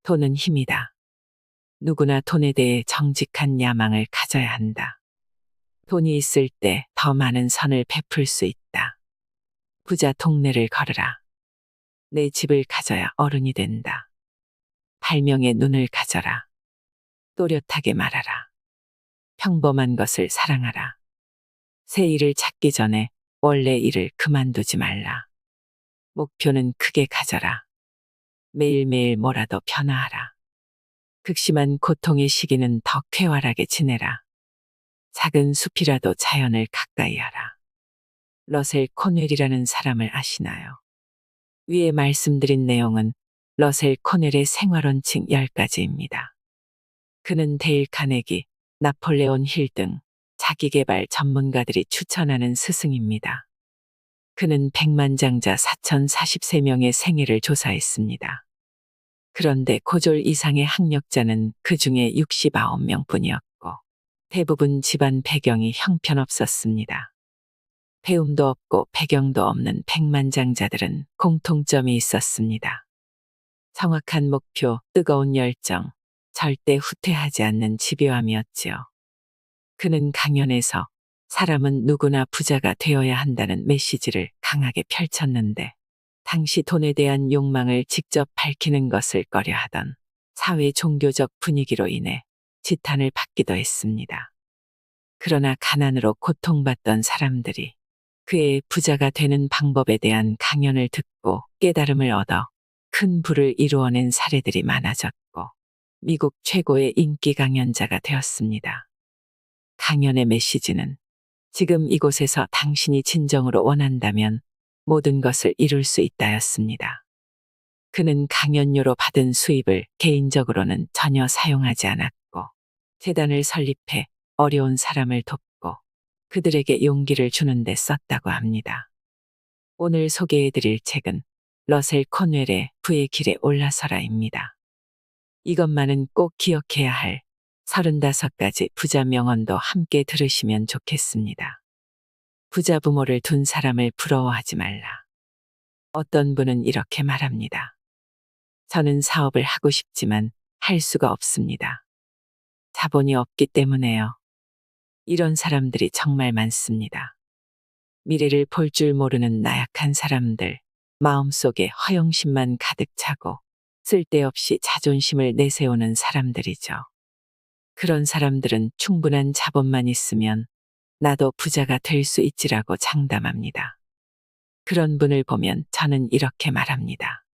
돈은 힘이다. 누구나 돈에 대해 정직한 야망을 가져야 한다. 돈이 있을 때 더 많은 선을 베풀 수 있다. 부자 동네를 걸으라. 내 집을 가져야 어른이 된다. 발명의 눈을 가져라. 또렷하게 말하라. 평범한 것을 사랑하라. 새 일을 찾기 전에 원래 일을 그만두지 말라. 목표는 크게 가져라. 매일매일 뭐라도 변화하라. 극심한 고통의 시기는 더 쾌활하게 지내라. 작은 숲이라도 자연을 가까이 하라. 러셀 코넬이라는 사람을 아시나요? 위에 말씀드린 내용은 러셀 코넬의 생활원칙 10가지입니다. 그는 데일 카네기, 나폴레온 힐 등 자기계발 전문가들이 추천하는 스승입니다. 그는 백만장자 4,043명의 생애를 조사했습니다. 그런데 고졸 이상의 학력자는 그 중에 69명뿐이었고 대부분 집안 배경이 형편없었습니다. 배움도 없고 배경도 없는 백만장자들은 공통점이 있었습니다. 정확한 목표, 뜨거운 열정, 절대 후퇴하지 않는 집요함이었지요. 그는 강연에서 사람은 누구나 부자가 되어야 한다는 메시지를 강하게 펼쳤는데 당시 돈에 대한 욕망을 직접 밝히는 것을 꺼려하던 사회 종교적 분위기로 인해 지탄을 받기도 했습니다. 그러나 가난으로 고통받던 사람들이 그의 부자가 되는 방법에 대한 강연을 듣고 깨달음을 얻어 큰 부를 이루어낸 사례들이 많아졌고 미국 최고의 인기 강연자가 되었습니다. 강연의 메시지는 지금 이곳에서 당신이 진정으로 원한다면 모든 것을 이룰 수 있다였습니다. 그는 강연료로 받은 수입을 개인적으로는 전혀 사용하지 않았고 재단을 설립해 어려운 사람을 돕고 그들에게 용기를 주는 데 썼다고 합니다. 오늘 소개해드릴 책은 러셀 코넬의 부의 길에 올라서라입니다. 이것만은 꼭 기억해야 할 35가지 부자 명언도 함께 들으시면 좋겠습니다. 부자 부모를 둔 사람을 부러워하지 말라. 어떤 분은 이렇게 말합니다. 저는 사업을 하고 싶지만 할 수가 없습니다. 자본이 없기 때문에요. 이런 사람들이 정말 많습니다. 미래를 볼 줄 모르는 나약한 사람들, 마음속에 허영심만 가득 차고 쓸데없이 자존심을 내세우는 사람들이죠. 그런 사람들은 충분한 자본만 있으면 나도 부자가 될 수 있지라고 장담합니다. 그런 분을 보면 저는 이렇게 말합니다.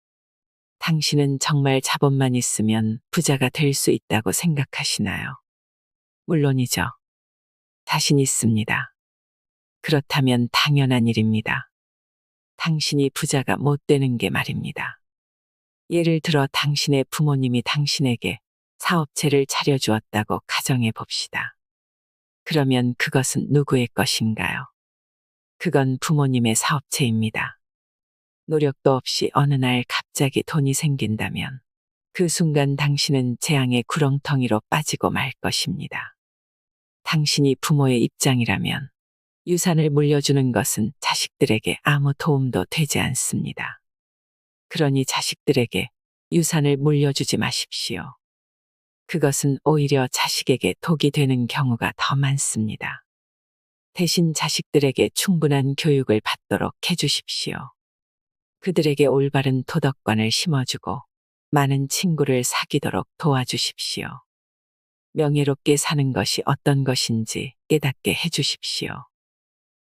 당신은 정말 자본만 있으면 부자가 될 수 있다고 생각하시나요? 물론이죠. 자신 있습니다. 그렇다면 당연한 일입니다. 당신이 부자가 못 되는 게 말입니다. 예를 들어 당신의 부모님이 당신에게 사업체를 차려주었다고 가정해 봅시다. 그러면 그것은 누구의 것인가요? 그건 부모님의 사업체입니다. 노력도 없이 어느 날 갑자기 돈이 생긴다면 그 순간 당신은 재앙의 구렁텅이로 빠지고 말 것입니다. 당신이 부모의 입장이라면 유산을 물려주는 것은 자식들에게 아무 도움도 되지 않습니다. 그러니 자식들에게 유산을 물려주지 마십시오. 그것은 오히려 자식에게 독이 되는 경우가 더 많습니다. 대신 자식들에게 충분한 교육을 받도록 해주십시오. 그들에게 올바른 도덕관을 심어주고 많은 친구를 사귀도록 도와주십시오. 명예롭게 사는 것이 어떤 것인지 깨닫게 해주십시오.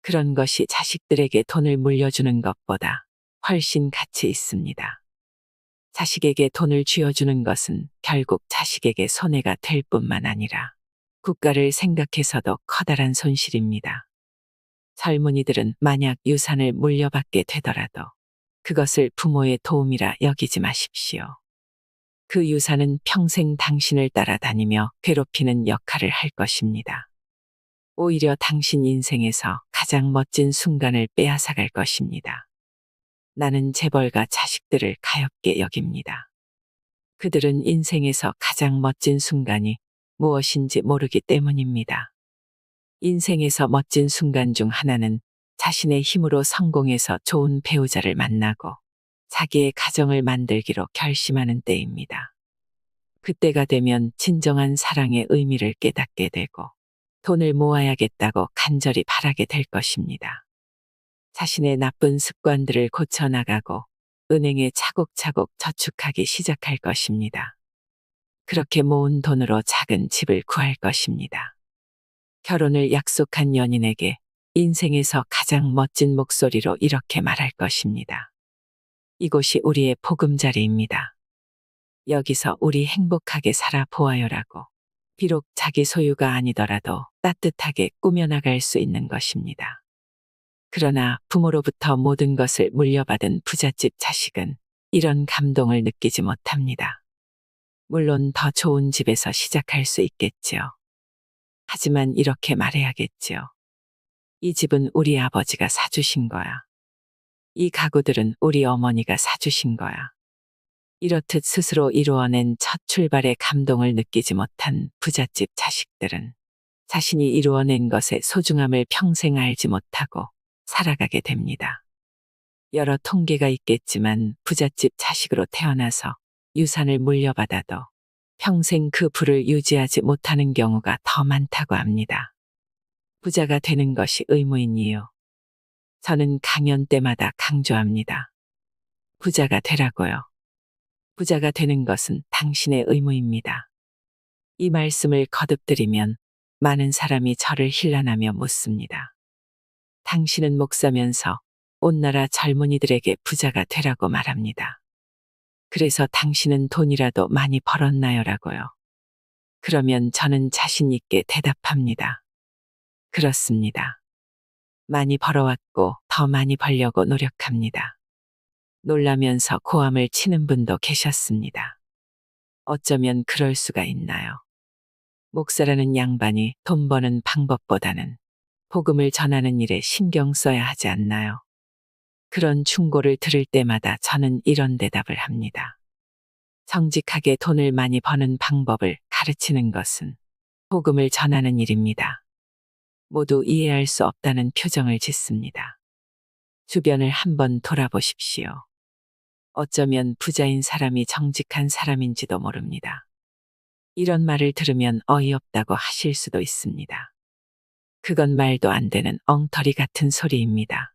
그런 것이 자식들에게 돈을 물려주는 것보다 훨씬 가치 있습니다. 자식에게 돈을 쥐어주는 것은 결국 자식에게 손해가 될 뿐만 아니라 국가를 생각해서도 커다란 손실입니다. 젊은이들은 만약 유산을 물려받게 되더라도 그것을 부모의 도움이라 여기지 마십시오. 그 유산은 평생 당신을 따라다니며 괴롭히는 역할을 할 것입니다. 오히려 당신 인생에서 가장 멋진 순간을 빼앗아갈 것입니다. 나는 재벌가 자식들을 가엾게 여깁니다. 그들은 인생에서 가장 멋진 순간이 무엇인지 모르기 때문입니다. 인생에서 멋진 순간 중 하나는 자신의 힘으로 성공해서 좋은 배우자를 만나고 자기의 가정을 만들기로 결심하는 때입니다. 그때가 되면 진정한 사랑의 의미를 깨닫게 되고 돈을 모아야겠다고 간절히 바라게 될 것입니다. 자신의 나쁜 습관들을 고쳐나가고 은행에 차곡차곡 저축하기 시작할 것입니다. 그렇게 모은 돈으로 작은 집을 구할 것입니다. 결혼을 약속한 연인에게 인생에서 가장 멋진 목소리로 이렇게 말할 것입니다. 이곳이 우리의 보금자리입니다. 여기서 우리 행복하게 살아보아요라고. 비록 자기 소유가 아니더라도 따뜻하게 꾸며나갈 수 있는 것입니다. 그러나 부모로부터 모든 것을 물려받은 부잣집 자식은 이런 감동을 느끼지 못합니다. 물론 더 좋은 집에서 시작할 수 있겠지요. 하지만 이렇게 말해야겠지요. 이 집은 우리 아버지가 사주신 거야. 이 가구들은 우리 어머니가 사주신 거야. 이렇듯 스스로 이루어낸 첫 출발의 감동을 느끼지 못한 부잣집 자식들은 자신이 이루어낸 것의 소중함을 평생 알지 못하고 살아가게 됩니다. 여러 통계가 있겠지만 부잣집 자식으로 태어나서 유산을 물려받아도 평생 그 부를 유지하지 못하는 경우가 더 많다고 합니다. 부자가 되는 것이 의무인 이유. 저는 강연 때마다 강조합니다. 부자가 되라고요. 부자가 되는 것은 당신의 의무입니다. 이 말씀을 거듭드리면 많은 사람이 저를 힐난하며 묻습니다. 당신은 목사면서 온 나라 젊은이들에게 부자가 되라고 말합니다. 그래서 당신은 돈이라도 많이 벌었나요라고요. 그러면 저는 자신 있게 대답합니다. 그렇습니다. 많이 벌어왔고 더 많이 벌려고 노력합니다. 놀라면서 고함을 치는 분도 계셨습니다. 어쩌면 그럴 수가 있나요? 목사라는 양반이 돈 버는 방법보다는 복음을 전하는 일에 신경 써야 하지 않나요? 그런 충고를 들을 때마다 저는 이런 대답을 합니다. 정직하게 돈을 많이 버는 방법을 가르치는 것은 복음을 전하는 일입니다. 모두 이해할 수 없다는 표정을 짓습니다. 주변을 한번 돌아보십시오. 어쩌면 부자인 사람이 정직한 사람인지도 모릅니다. 이런 말을 들으면 어이없다고 하실 수도 있습니다. 그건 말도 안 되는 엉터리 같은 소리입니다.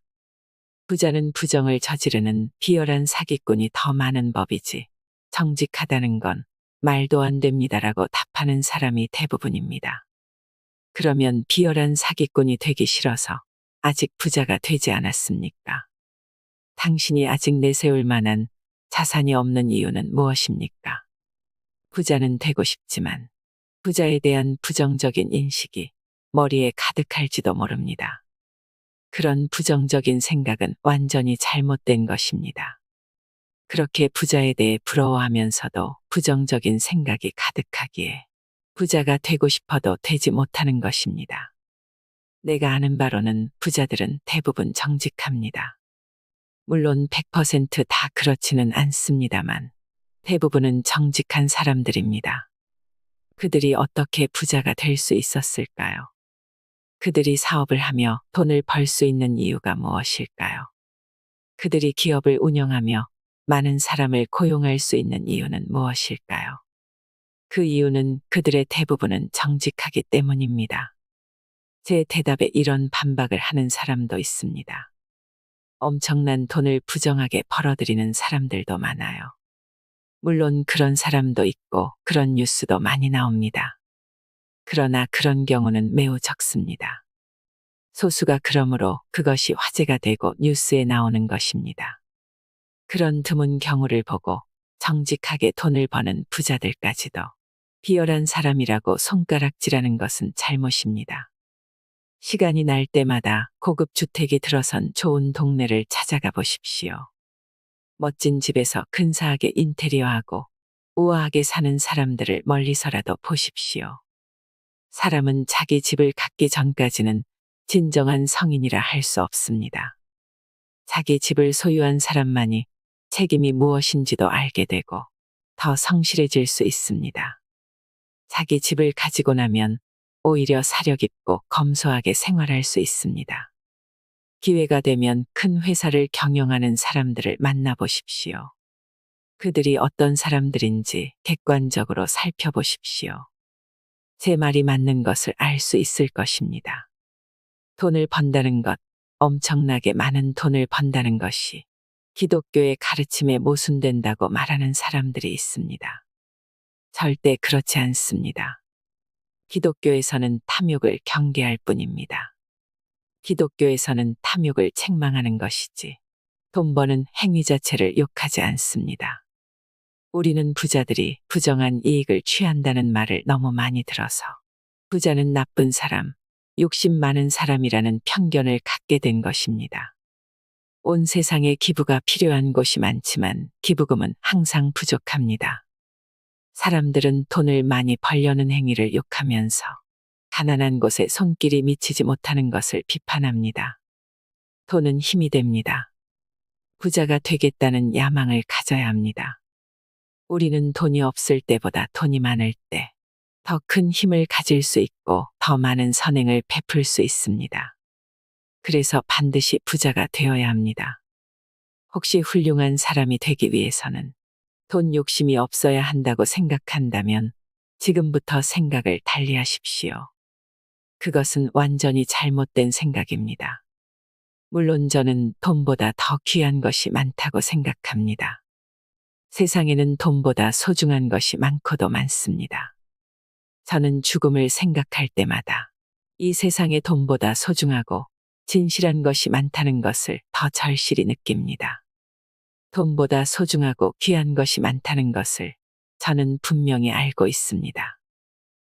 부자는 부정을 저지르는 비열한 사기꾼이 더 많은 법이지 정직하다는 건 말도 안 됩니다라고 답하는 사람이 대부분입니다. 그러면 비열한 사기꾼이 되기 싫어서 아직 부자가 되지 않았습니까? 당신이 아직 내세울 만한 자산이 없는 이유는 무엇입니까? 부자는 되고 싶지만 부자에 대한 부정적인 인식이 머리에 가득할지도 모릅니다. 그런 부정적인 생각은 완전히 잘못된 것입니다. 그렇게 부자에 대해 부러워하면서도 부정적인 생각이 가득하기에 부자가 되고 싶어도 되지 못하는 것입니다. 내가 아는 바로는 부자들은 대부분 정직합니다. 물론 100%다 그렇지는 않습니다만 대부분은 정직한 사람들입니다. 그들이 어떻게 부자가 될 수 있었을까요? 그들이 사업을 하며 돈을 벌 수 있는 이유가 무엇일까요? 그들이 기업을 운영하며 많은 사람을 고용할 수 있는 이유는 무엇일까요? 그 이유는 그들의 대부분은 정직하기 때문입니다. 제 대답에 이런 반박을 하는 사람도 있습니다. 엄청난 돈을 부정하게 벌어들이는 사람들도 많아요. 물론 그런 사람도 있고 그런 뉴스도 많이 나옵니다. 그러나 그런 경우는 매우 적습니다. 소수가 그러므로 그것이 화제가 되고 뉴스에 나오는 것입니다. 그런 드문 경우를 보고 정직하게 돈을 버는 부자들까지도 비열한 사람이라고 손가락질하는 것은 잘못입니다. 시간이 날 때마다 고급 주택이 들어선 좋은 동네를 찾아가 보십시오. 멋진 집에서 근사하게 인테리어하고 우아하게 사는 사람들을 멀리서라도 보십시오. 사람은 자기 집을 갖기 전까지는 진정한 성인이라 할 수 없습니다. 자기 집을 소유한 사람만이 책임이 무엇인지도 알게 되고 더 성실해질 수 있습니다. 자기 집을 가지고 나면 오히려 사려 깊고 검소하게 생활할 수 있습니다. 기회가 되면 큰 회사를 경영하는 사람들을 만나보십시오. 그들이 어떤 사람들인지 객관적으로 살펴보십시오. 제 말이 맞는 것을 알 수 있을 것입니다. 돈을 번다는 것, 엄청나게 많은 돈을 번다는 것이 기독교의 가르침에 모순된다고 말하는 사람들이 있습니다. 절대 그렇지 않습니다. 기독교에서는 탐욕을 경계할 뿐입니다. 기독교에서는 탐욕을 책망하는 것이지 돈 버는 행위 자체를 욕하지 않습니다. 우리는 부자들이 부정한 이익을 취한다는 말을 너무 많이 들어서 부자는 나쁜 사람, 욕심 많은 사람이라는 편견을 갖게 된 것입니다. 온 세상에 기부가 필요한 곳이 많지만 기부금은 항상 부족합니다. 사람들은 돈을 많이 벌려는 행위를 욕하면서 가난한 곳에 손길이 미치지 못하는 것을 비판합니다. 돈은 힘이 됩니다. 부자가 되겠다는 야망을 가져야 합니다. 우리는 돈이 없을 때보다 돈이 많을 때 더 큰 힘을 가질 수 있고 더 많은 선행을 베풀 수 있습니다. 그래서 반드시 부자가 되어야 합니다. 혹시 훌륭한 사람이 되기 위해서는 돈 욕심이 없어야 한다고 생각한다면 지금부터 생각을 달리하십시오. 그것은 완전히 잘못된 생각입니다. 물론 저는 돈보다 더 귀한 것이 많다고 생각합니다. 세상에는 돈보다 소중한 것이 많고도 많습니다. 저는 죽음을 생각할 때마다 이 세상에 돈보다 소중하고 진실한 것이 많다는 것을 더 절실히 느낍니다. 돈보다 소중하고 귀한 것이 많다는 것을 저는 분명히 알고 있습니다.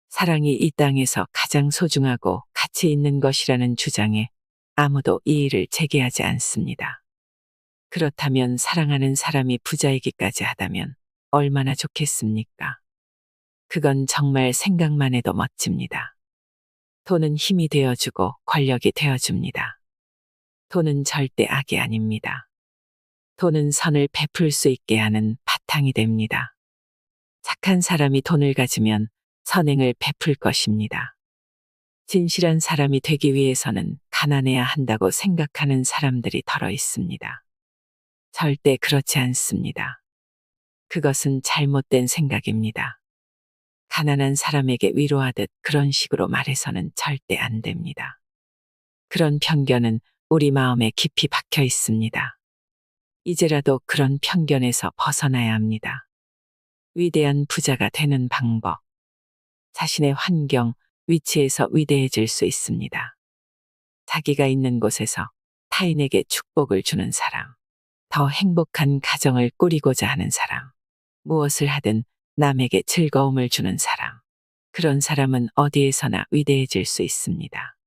사랑이 이 땅에서 가장 소중하고 가치 있는 것이라는 주장에 아무도 이의를 제기하지 않습니다. 그렇다면 사랑하는 사람이 부자이기까지 하다면 얼마나 좋겠습니까? 그건 정말 생각만 해도 멋집니다. 돈은 힘이 되어주고 권력이 되어줍니다. 돈은 절대 악이 아닙니다. 돈은 선을 베풀 수 있게 하는 바탕이 됩니다. 착한 사람이 돈을 가지면 선행을 베풀 것입니다. 진실한 사람이 되기 위해서는 가난해야 한다고 생각하는 사람들이 덜어 있습니다. 절대 그렇지 않습니다. 그것은 잘못된 생각입니다. 가난한 사람에게 위로하듯 그런 식으로 말해서는 절대 안 됩니다. 그런 편견은 우리 마음에 깊이 박혀 있습니다. 이제라도 그런 편견에서 벗어나야 합니다. 위대한 부자가 되는 방법. 자신의 환경, 위치에서 위대해질 수 있습니다. 자기가 있는 곳에서 타인에게 축복을 주는 사람. 더 행복한 가정을 꾸리고자 하는 사람. 무엇을 하든 남에게 즐거움을 주는 사람. 그런 사람은 어디에서나 위대해질 수 있습니다.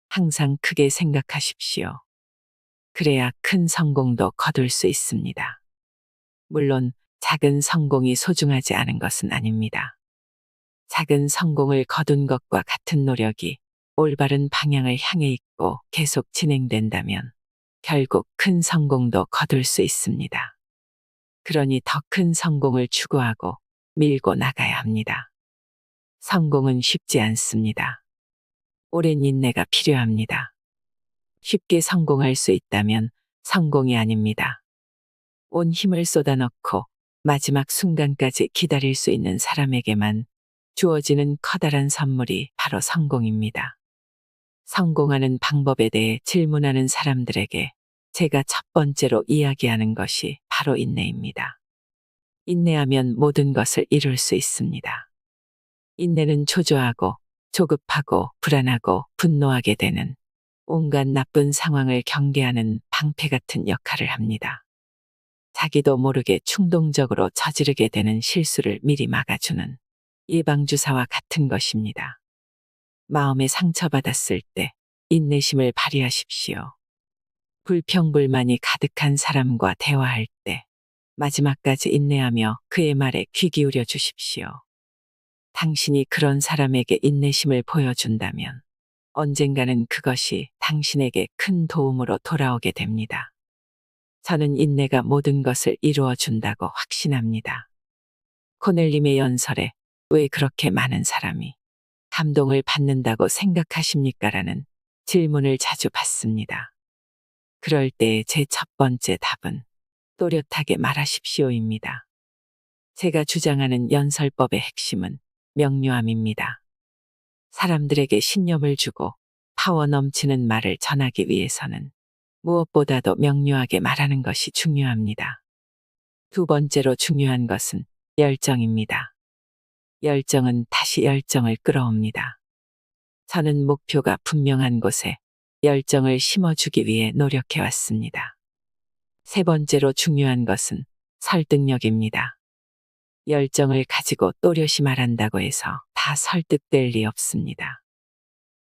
항상 크게 생각하십시오. 그래야 큰 성공도 거둘 수 있습니다. 물론 작은 성공이 소중하지 않은 것은 아닙니다. 작은 성공을 거둔 것과 같은 노력이 올바른 방향을 향해 있고 계속 진행된다면 결국 큰 성공도 거둘 수 있습니다. 그러니 더 큰 성공을 추구하고 밀고 나가야 합니다. 성공은 쉽지 않습니다. 오랜 인내가 필요합니다. 쉽게 성공할 수 있다면 성공이 아닙니다. 온 힘을 쏟아넣고 마지막 순간까지 기다릴 수 있는 사람에게만 주어지는 커다란 선물이 바로 성공입니다. 성공하는 방법에 대해 질문하는 사람들에게 제가 첫 번째로 이야기하는 것이 바로 인내입니다. 인내하면 모든 것을 이룰 수 있습니다. 인내는 초조하고 조급하고 불안하고 분노하게 되는 온갖 나쁜 상황을 경계하는 방패 같은 역할을 합니다. 자기도 모르게 충동적으로 저지르게 되는 실수를 미리 막아주는 예방주사와 같은 것입니다. 마음에 상처받았을 때 인내심을 발휘하십시오. 불평불만이 가득한 사람과 대화할 때 마지막까지 인내하며 그의 말에 귀 기울여 주십시오. 당신이 그런 사람에게 인내심을 보여준다면 언젠가는 그것이 당신에게 큰 도움으로 돌아오게 됩니다. 저는 인내가 모든 것을 이루어 준다고 확신합니다. 코넬님의 연설에 왜 그렇게 많은 사람이 감동을 받는다고 생각하십니까? 라는 질문을 자주 받습니다. 그럴 때 제 첫 번째 답은 또렷하게 말하십시오입니다. 제가 주장하는 연설법의 핵심은 명료함입니다. 사람들에게 신념을 주고 파워 넘치는 말을 전하기 위해서는 무엇보다도 명료하게 말하는 것이 중요합니다. 두 번째로 중요한 것은 열정입니다. 열정은 다시 열정을 끌어옵니다. 저는 목표가 분명한 곳에 열정을 심어주기 위해 노력해왔습니다. 세 번째로 중요한 것은 설득력입니다. 열정을 가지고 또렷이 말한다고 해서 다 설득될 리 없습니다.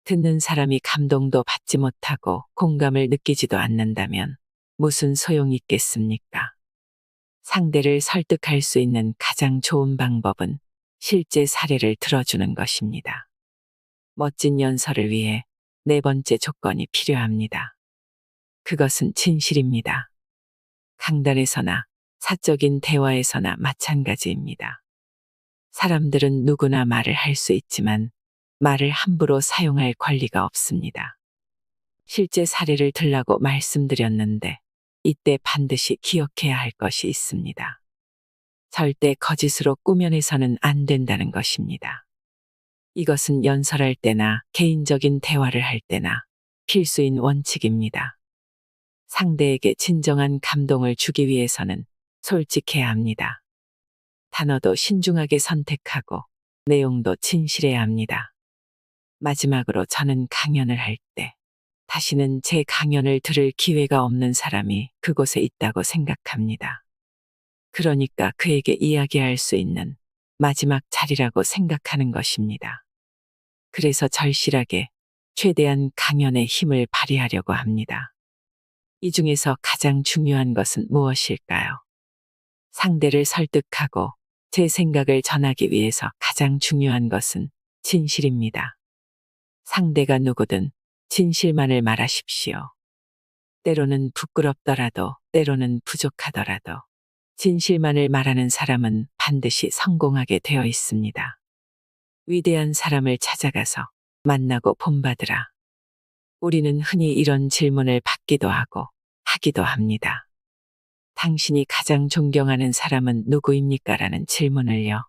듣는 사람이 감동도 받지 못하고 공감을 느끼지도 않는다면 무슨 소용이 있겠습니까? 상대를 설득할 수 있는 가장 좋은 방법은 실제 사례를 들어주는 것입니다. 멋진 연설을 위해 네 번째 조건이 필요합니다. 그것은 진실입니다. 강단에서나 사적인 대화에서나 마찬가지입니다. 사람들은 누구나 말을 할 수 있지만 말을 함부로 사용할 권리가 없습니다. 실제 사례를 들라고 말씀드렸는데 이때 반드시 기억해야 할 것이 있습니다. 절대 거짓으로 꾸며내서는 안 된다는 것입니다. 이것은 연설할 때나 개인적인 대화를 할 때나 필수인 원칙입니다. 상대에게 진정한 감동을 주기 위해서는 솔직해야 합니다. 단어도 신중하게 선택하고 내용도 진실해야 합니다. 마지막으로 저는 강연을 할 때 다시는 제 강연을 들을 기회가 없는 사람이 그곳에 있다고 생각합니다. 그러니까 그에게 이야기할 수 있는 마지막 자리라고 생각하는 것입니다. 그래서 절실하게 최대한 강연의 힘을 발휘하려고 합니다. 이 중에서 가장 중요한 것은 무엇일까요? 상대를 설득하고 제 생각을 전하기 위해서 가장 중요한 것은 진실입니다. 상대가 누구든 진실만을 말하십시오. 때로는 부끄럽더라도, 때로는 부족하더라도 진실만을 말하는 사람은 반드시 성공하게 되어 있습니다. 위대한 사람을 찾아가서 만나고 본받으라. 우리는 흔히 이런 질문을 받기도 하고 하기도 합니다. 당신이 가장 존경하는 사람은 누구입니까? 라는 질문을요.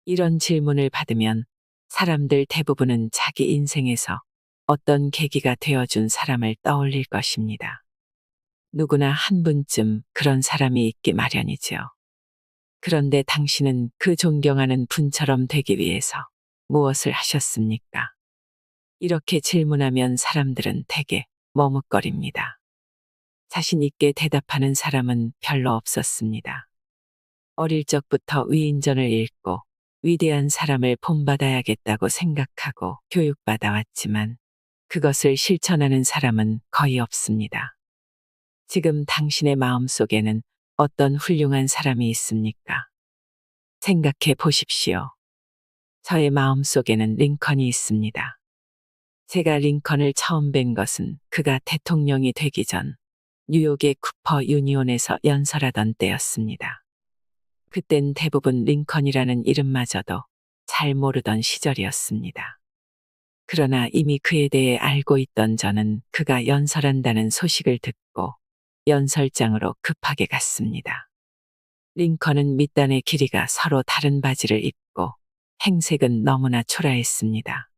이런 질문을 받으면 사람들 대부분은 자기 인생에서 어떤 계기가 되어준 사람을 떠올릴 것입니다. 누구나 한 분쯤 그런 사람이 있기 마련이죠. 그런데 당신은 그 존경하는 분처럼 되기 위해서 무엇을 하셨습니까? 이렇게 질문하면 사람들은 대개 머뭇거립니다. 자신 있게 대답하는 사람은 별로 없었습니다. 어릴 적부터 위인전을 읽고 위대한 사람을 본받아야겠다고 생각하고 교육받아 왔지만 그것을 실천하는 사람은 거의 없습니다. 지금 당신의 마음속에는 어떤 훌륭한 사람이 있습니까? 생각해 보십시오. 저의 마음속에는 링컨이 있습니다. 제가 링컨을 처음 뵌 것은 그가 대통령이 되기 전 뉴욕의 쿠퍼 유니온에서 연설하던 때였습니다. 그땐 대부분 링컨이라는 이름마저도 잘 모르던 시절이었습니다. 그러나 이미 그에 대해 알고 있던 저는 그가 연설한다는 소식을 듣고 연설장으로 급하게 갔습니다. 링컨은 밑단의 길이가 서로 다른 바지를 입고 행색은 너무나 초라했습니다.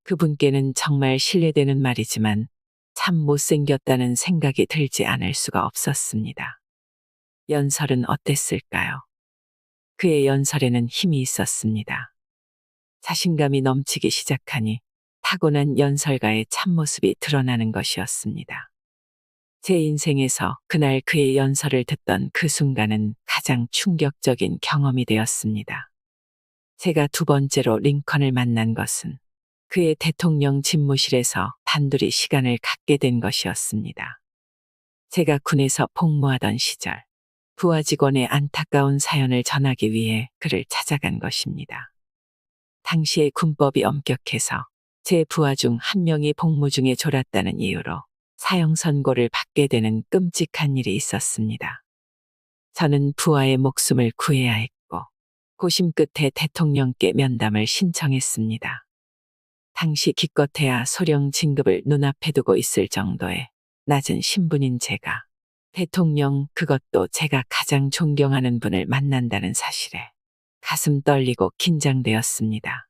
그분께는 정말 실례되는 말이지만 참 못생겼다는 생각이 들지 않을 수가 없었습니다. 연설은 어땠을까요? 그의 연설에는 힘이 있었습니다. 자신감이 넘치기 시작하니 타고난 연설가의 참모습이 드러나는 것이었습니다. 제 인생에서 그날 그의 연설을 듣던 그 순간은 가장 충격적인 경험이 되었습니다. 제가 두 번째로 링컨을 만난 것은 그의 대통령 집무실에서 단둘이 시간을 갖게 된 것이었습니다. 제가 군에서 복무하던 시절 부하 직원의 안타까운 사연을 전하기 위해 그를 찾아간 것입니다. 당시의 군법이 엄격해서 제 부하 중 한 명이 복무 중에 졸았다는 이유로 사형 선고를 받게 되는 끔찍한 일이 있었습니다. 저는 부하의 목숨을 구해야 했고 고심 끝에 대통령께 면담을 신청했습니다. 당시 기껏해야 소령 진급을 눈앞에 두고 있을 정도의 낮은 신분인 제가 대통령, 그것도 제가 가장 존경하는 분을 만난다는 사실에 가슴 떨리고 긴장되었습니다.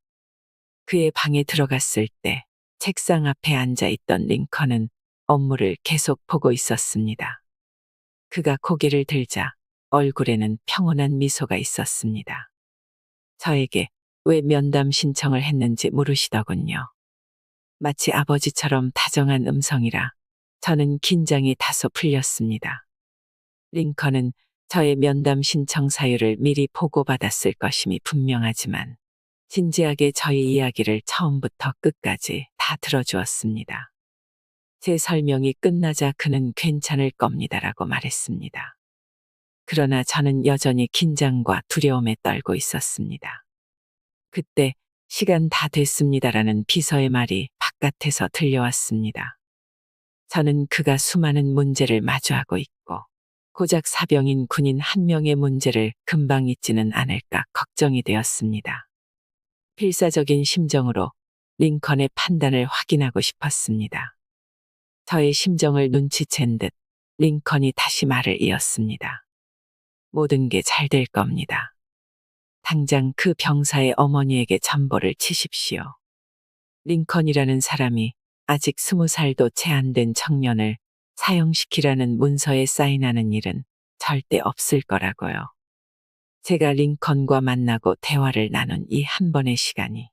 그의 방에 들어갔을 때 책상 앞에 앉아 있던 링컨은 업무를 계속 보고 있었습니다. 그가 고개를 들자 얼굴에는 평온한 미소가 있었습니다. 저에게 왜 면담 신청을 했는지 물으시더군요. 마치 아버지처럼 다정한 음성이라 저는 긴장이 다소 풀렸습니다. 링컨은 저의 면담 신청 사유를 미리 보고받았을 것임이 분명하지만 진지하게 저의 이야기를 처음부터 끝까지 다 들어주었습니다. 제 설명이 끝나자 그는 괜찮을 겁니다라고 말했습니다. 그러나 저는 여전히 긴장과 두려움에 떨고 있었습니다. 그때 시간 다 됐습니다라는 비서의 말이 바깥에서 들려왔습니다. 저는 그가 수많은 문제를 마주하고 있고 고작 사병인 군인 한 명의 문제를 금방 잊지는 않을까 걱정이 되었습니다. 필사적인 심정으로 링컨의 판단을 확인하고 싶었습니다. 저의 심정을 눈치챈 듯 링컨이 다시 말을 이었습니다. 모든 게 잘 될 겁니다. 당장 그 병사의 어머니에게 전보를 치십시오. 링컨이라는 사람이 아직 20살도 채 안 된 청년을 사형시키라는 문서에 사인하는 일은 절대 없을 거라고요. 제가 링컨과 만나고 대화를 나눈 이 한 번의 시간이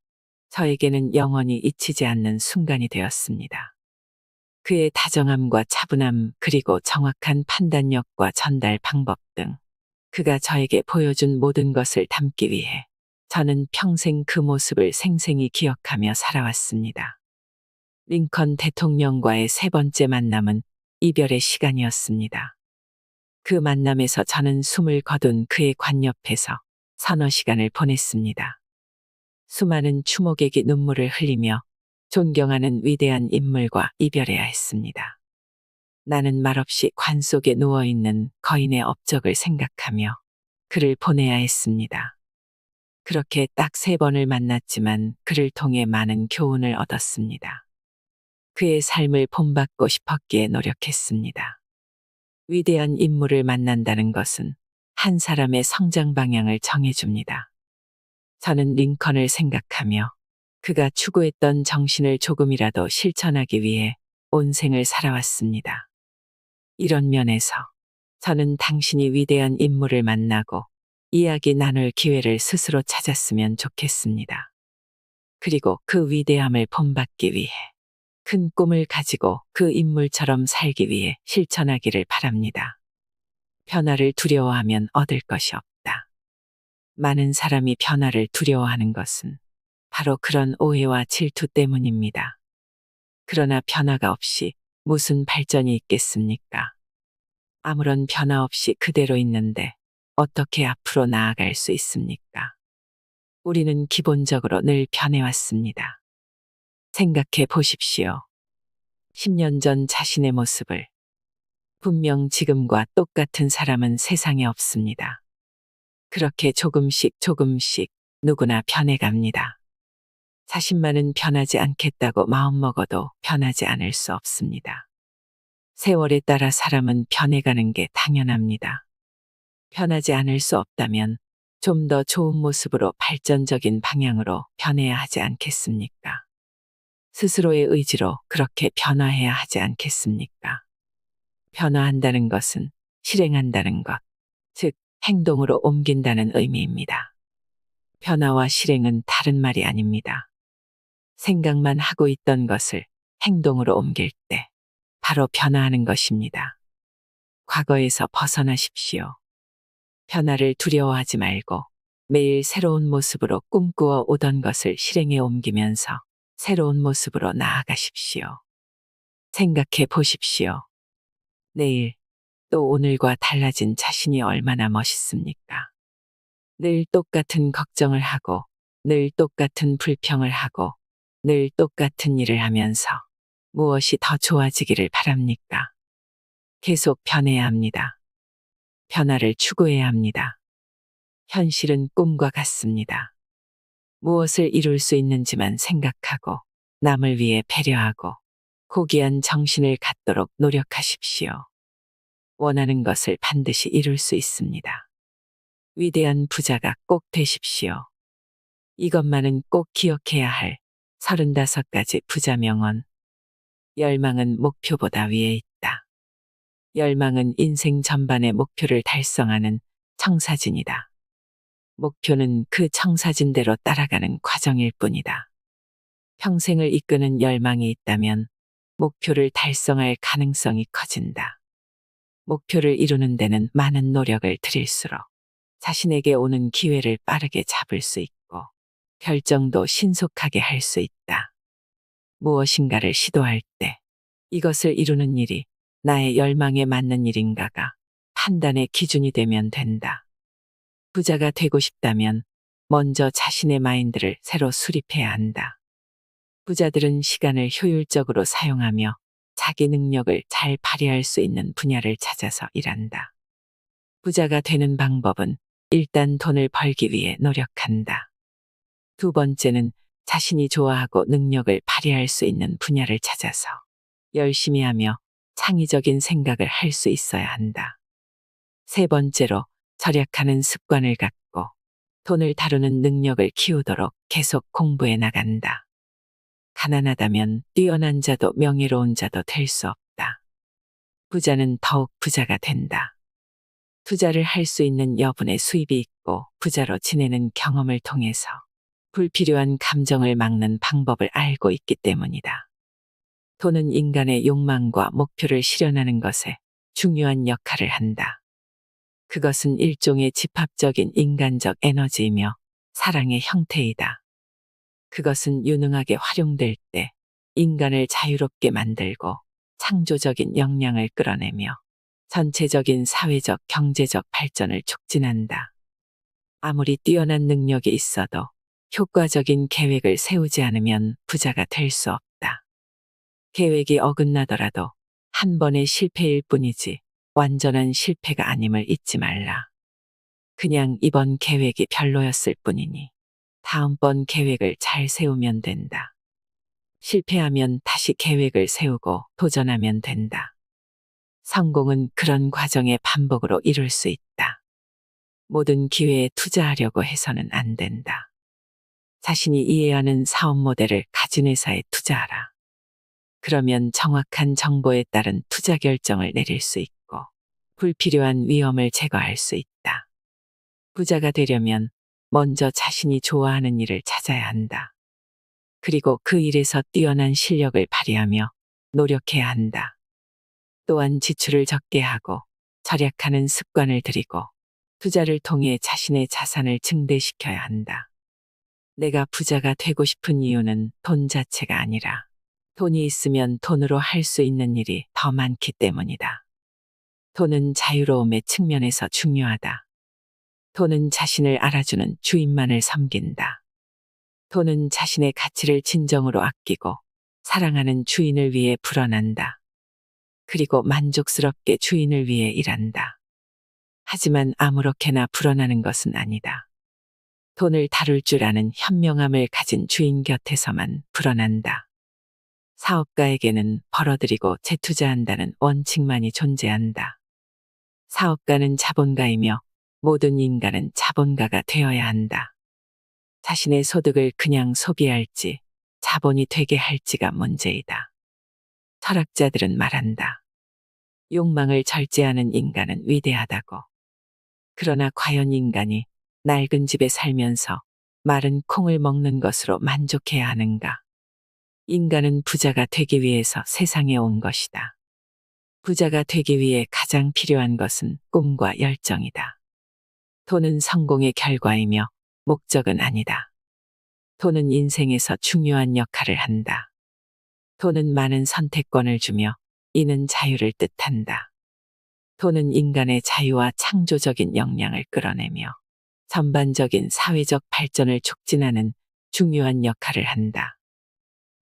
저에게는 영원히 잊히지 않는 순간이 되었습니다. 그의 다정함과 차분함 그리고 정확한 판단력과 전달 방법 등 그가 저에게 보여준 모든 것을 담기 위해 저는 평생 그 모습을 생생히 기억하며 살아왔습니다. 링컨 대통령과의 세 번째 만남은 이별의 시간이었습니다. 그 만남에서 저는 숨을 거둔 그의 관 옆에서 서너 시간을 보냈습니다. 수많은 추모객이 눈물을 흘리며 존경하는 위대한 인물과 이별해야 했습니다. 나는 말없이 관 속에 누워있는 거인의 업적을 생각하며 그를 보내야 했습니다. 그렇게 딱 3번을 만났지만 그를 통해 많은 교훈을 얻었습니다. 그의 삶을 본받고 싶었기에 노력했습니다. 위대한 인물을 만난다는 것은 한 사람의 성장 방향을 정해줍니다. 저는 링컨을 생각하며 그가 추구했던 정신을 조금이라도 실천하기 위해 온 생을 살아왔습니다. 이런 면에서 저는 당신이 위대한 인물을 만나고 이야기 나눌 기회를 스스로 찾았으면 좋겠습니다. 그리고 그 위대함을 본받기 위해 큰 꿈을 가지고 그 인물처럼 살기 위해 실천하기를 바랍니다. 변화를 두려워하면 얻을 것이 없다. 많은 사람이 변화를 두려워하는 것은 바로 그런 오해와 질투 때문입니다. 그러나 변화가 없이 무슨 발전이 있겠습니까? 아무런 변화 없이 그대로 있는데 어떻게 앞으로 나아갈 수 있습니까? 우리는 기본적으로 늘 변해왔습니다. 생각해 보십시오. 10년 전 자신의 모습을. 분명 지금과 똑같은 사람은 세상에 없습니다. 그렇게 조금씩 누구나 변해갑니다. 자신만은 변하지 않겠다고 마음먹어도 변하지 않을 수 없습니다. 세월에 따라 사람은 변해가는 게 당연합니다. 변하지 않을 수 없다면 좀 더 좋은 모습으로 발전적인 방향으로 변해야 하지 않겠습니까? 스스로의 의지로 그렇게 변화해야 하지 않겠습니까? 변화한다는 것은 실행한다는 것, 즉 행동으로 옮긴다는 의미입니다. 변화와 실행은 다른 말이 아닙니다. 생각만 하고 있던 것을 행동으로 옮길 때 바로 변화하는 것입니다. 과거에서 벗어나십시오. 변화를 두려워하지 말고 매일 새로운 모습으로 꿈꾸어 오던 것을 실행에 옮기면서 새로운 모습으로 나아가십시오. 생각해 보십시오. 내일 또 오늘과 달라진 자신이 얼마나 멋있습니까? 늘 똑같은 걱정을 하고 늘 똑같은 불평을 하고 늘 똑같은 일을 하면서 무엇이 더 좋아지기를 바랍니까? 계속 변해야 합니다. 변화를 추구해야 합니다. 현실은 꿈과 같습니다. 무엇을 이룰 수 있는지만 생각하고 남을 위해 배려하고 고귀한 정신을 갖도록 노력하십시오. 원하는 것을 반드시 이룰 수 있습니다. 위대한 부자가 꼭 되십시오. 이것만은 꼭 기억해야 할 35가지 부자 명언. 열망은 목표보다 위에 있다. 열망은 인생 전반의 목표를 달성하는 청사진이다. 목표는 그 청사진대로 따라가는 과정일 뿐이다. 평생을 이끄는 열망이 있다면 목표를 달성할 가능성이 커진다. 목표를 이루는 데는 많은 노력을 들일수록 자신에게 오는 기회를 빠르게 잡을 수 있고 결정도 신속하게 할 수 있다. 무엇인가를 시도할 때 이것을 이루는 일이 나의 열망에 맞는 일인가가 판단의 기준이 되면 된다. 부자가 되고 싶다면 먼저 자신의 마인드를 새로 수립해야 한다. 부자들은 시간을 효율적으로 사용하며 자기 능력을 잘 발휘할 수 있는 분야를 찾아서 일한다. 부자가 되는 방법은 일단 돈을 벌기 위해 노력한다. 두 번째는 자신이 좋아하고 능력을 발휘할 수 있는 분야를 찾아서 열심히 하며 창의적인 생각을 할 수 있어야 한다. 세 번째로 절약하는 습관을 갖고 돈을 다루는 능력을 키우도록 계속 공부해 나간다. 가난하다면 뛰어난 자도 명예로운 자도 될 수 없다. 부자는 더욱 부자가 된다. 투자를 할 수 있는 여분의 수입이 있고 부자로 지내는 경험을 통해서 불필요한 감정을 막는 방법을 알고 있기 때문이다. 돈은 인간의 욕망과 목표를 실현하는 것에 중요한 역할을 한다. 그것은 일종의 집합적인 인간적 에너지이며 사랑의 형태이다. 그것은 유능하게 활용될 때 인간을 자유롭게 만들고 창조적인 역량을 끌어내며 전체적인 사회적 경제적 발전을 촉진한다. 아무리 뛰어난 능력이 있어도 효과적인 계획을 세우지 않으면 부자가 될 수 없다. 계획이 어긋나더라도 한 번의 실패일 뿐이지 완전한 실패가 아님을 잊지 말라. 그냥 이번 계획이 별로였을 뿐이니 다음번 계획을 잘 세우면 된다. 실패하면 다시 계획을 세우고 도전하면 된다. 성공은 그런 과정의 반복으로 이룰 수 있다. 모든 기회에 투자하려고 해서는 안 된다. 자신이 이해하는 사업 모델을 가진 회사에 투자하라. 그러면 정확한 정보에 따른 투자 결정을 내릴 수 있고 불필요한 위험을 제거할 수 있다. 부자가 되려면 먼저 자신이 좋아하는 일을 찾아야 한다. 그리고 그 일에서 뛰어난 실력을 발휘하며 노력해야 한다. 또한 지출을 적게 하고 절약하는 습관을 들이고 투자를 통해 자신의 자산을 증대시켜야 한다. 내가 부자가 되고 싶은 이유는 돈 자체가 아니라 돈이 있으면 돈으로 할 수 있는 일이 더 많기 때문이다. 돈은 자유로움의 측면에서 중요하다. 돈은 자신을 알아주는 주인만을 섬긴다. 돈은 자신의 가치를 진정으로 아끼고 사랑하는 주인을 위해 불어난다. 그리고 만족스럽게 주인을 위해 일한다. 하지만 아무렇게나 불어나는 것은 아니다. 돈을 다룰 줄 아는 현명함을 가진 주인 곁에서만 불어난다. 사업가에게는 벌어들이고 재투자한다는 원칙만이 존재한다. 사업가는 자본가이며 모든 인간은 자본가가 되어야 한다. 자신의 소득을 그냥 소비할지 자본이 되게 할지가 문제이다. 철학자들은 말한다. 욕망을 절제하는 인간은 위대하다고. 그러나 과연 인간이 낡은 집에 살면서 마른 콩을 먹는 것으로 만족해야 하는가? 인간은 부자가 되기 위해서 세상에 온 것이다. 부자가 되기 위해 가장 필요한 것은 꿈과 열정이다. 돈은 성공의 결과이며 목적은 아니다. 돈은 인생에서 중요한 역할을 한다. 돈은 많은 선택권을 주며 이는 자유를 뜻한다. 돈은 인간의 자유와 창조적인 역량을 끌어내며 전반적인 사회적 발전을 촉진하는 중요한 역할을 한다.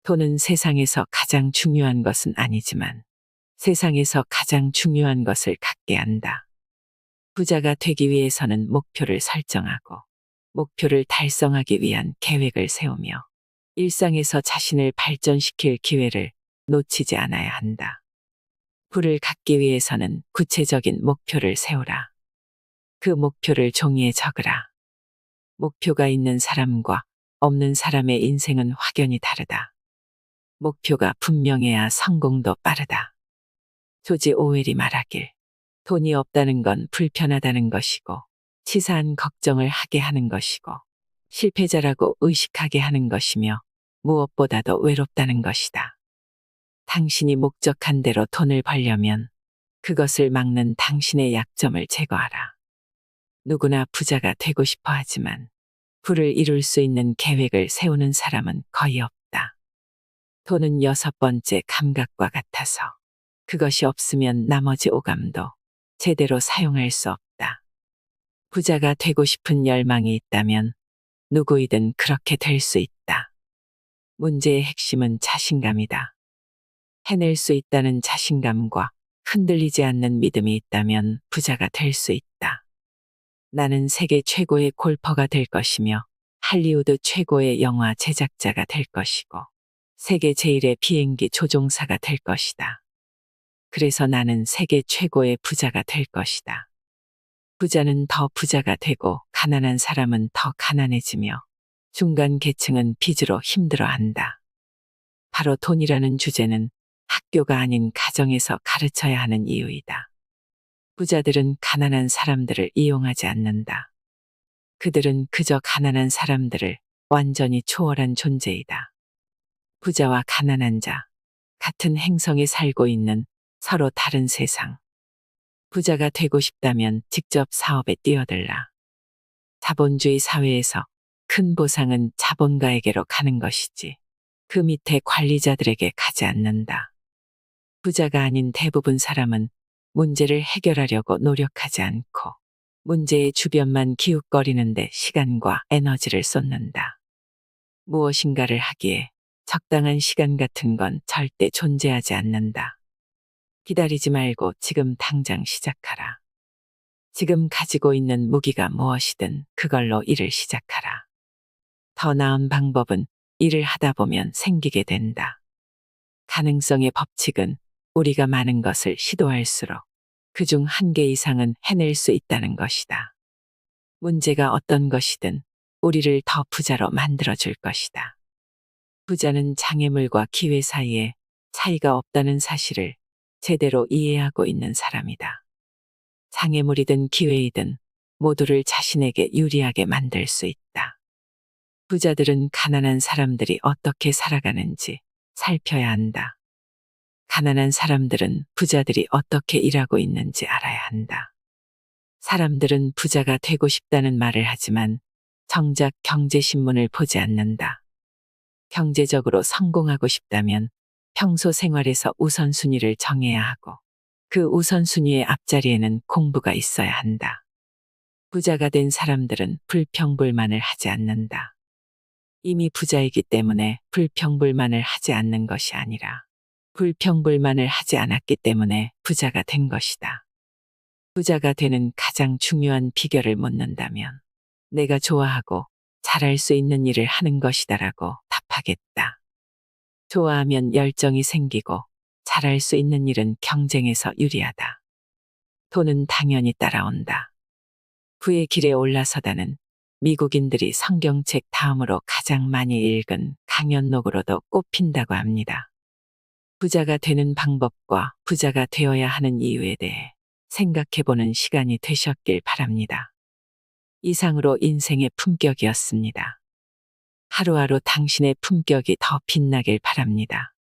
돈은 세상에서 가장 중요한 것은 아니지만 세상에서 가장 중요한 것을 갖게 한다. 부자가 되기 위해서는 목표를 설정하고 목표를 달성하기 위한 계획을 세우며 일상에서 자신을 발전시킬 기회를 놓치지 않아야 한다. 부를 갖기 위해서는 구체적인 목표를 세우라. 그 목표를 종이에 적으라. 목표가 있는 사람과 없는 사람의 인생은 확연히 다르다. 목표가 분명해야 성공도 빠르다. 조지 오웰이 말하길, 돈이 없다는 건 불편하다는 것이고, 치사한 걱정을 하게 하는 것이고, 실패자라고 의식하게 하는 것이며, 무엇보다도 외롭다는 것이다. 당신이 목적한 대로 돈을 벌려면 그것을 막는 당신의 약점을 제거하라. 누구나 부자가 되고 싶어 하지만 부를 이룰 수 있는 계획을 세우는 사람은 거의 없다. 돈은 6번째 감각과 같아서 그것이 없으면 나머지 오감도 제대로 사용할 수 없다. 부자가 되고 싶은 열망이 있다면 누구이든 그렇게 될 수 있다. 문제의 핵심은 자신감이다. 해낼 수 있다는 자신감과 흔들리지 않는 믿음이 있다면 부자가 될 수 있다. 나는 세계 최고의 골퍼가 될 것이며 할리우드 최고의 영화 제작자가 될 것이고 세계 제일의 비행기 조종사가 될 것이다. 그래서 나는 세계 최고의 부자가 될 것이다. 부자는 더 부자가 되고 가난한 사람은 더 가난해지며 중간 계층은 빚으로 힘들어한다. 바로 돈이라는 주제는 학교가 아닌 가정에서 가르쳐야 하는 이유이다. 부자들은 가난한 사람들을 이용하지 않는다. 그들은 그저 가난한 사람들을 완전히 초월한 존재이다. 부자와 가난한 자, 같은 행성에 살고 있는 서로 다른 세상. 부자가 되고 싶다면 직접 사업에 뛰어들라. 자본주의 사회에서 큰 보상은 자본가에게로 가는 것이지 그 밑에 관리자들에게 가지 않는다. 부자가 아닌 대부분 사람은 문제를 해결하려고 노력하지 않고 문제의 주변만 기웃거리는데 시간과 에너지를 쏟는다. 무엇인가를 하기에 적당한 시간 같은 건 절대 존재하지 않는다. 기다리지 말고 지금 당장 시작하라. 지금 가지고 있는 무기가 무엇이든 그걸로 일을 시작하라. 더 나은 방법은 일을 하다 보면 생기게 된다. 가능성의 법칙은 우리가 많은 것을 시도할수록 그중 한 개 이상은 해낼 수 있다는 것이다. 문제가 어떤 것이든 우리를 더 부자로 만들어줄 것이다. 부자는 장애물과 기회 사이에 차이가 없다는 사실을 제대로 이해하고 있는 사람이다. 장애물이든 기회이든 모두를 자신에게 유리하게 만들 수 있다. 부자들은 가난한 사람들이 어떻게 살아가는지 살펴야 한다. 가난한 사람들은 부자들이 어떻게 일하고 있는지 알아야 한다. 사람들은 부자가 되고 싶다는 말을 하지만 정작 경제신문을 보지 않는다. 경제적으로 성공하고 싶다면 평소 생활에서 우선순위를 정해야 하고 그 우선순위의 앞자리에는 공부가 있어야 한다. 부자가 된 사람들은 불평불만을 하지 않는다. 이미 부자이기 때문에 불평불만을 하지 않는 것이 아니라 불평불만을 하지 않았기 때문에 부자가 된 것이다. 부자가 되는 가장 중요한 비결을 묻는다면 내가 좋아하고 잘할 수 있는 일을 하는 것이다라고 답하겠다. 좋아하면 열정이 생기고 잘할 수 있는 일은 경쟁에서 유리하다. 돈은 당연히 따라온다. 부의 길에 올라서다는 미국인들이 성경책 다음으로 가장 많이 읽은 강연록으로도 꼽힌다고 합니다. 부자가 되는 방법과 부자가 되어야 하는 이유에 대해 생각해보는 시간이 되셨길 바랍니다. 이상으로 인생의 품격이었습니다. 하루하루 당신의 품격이 더 빛나길 바랍니다.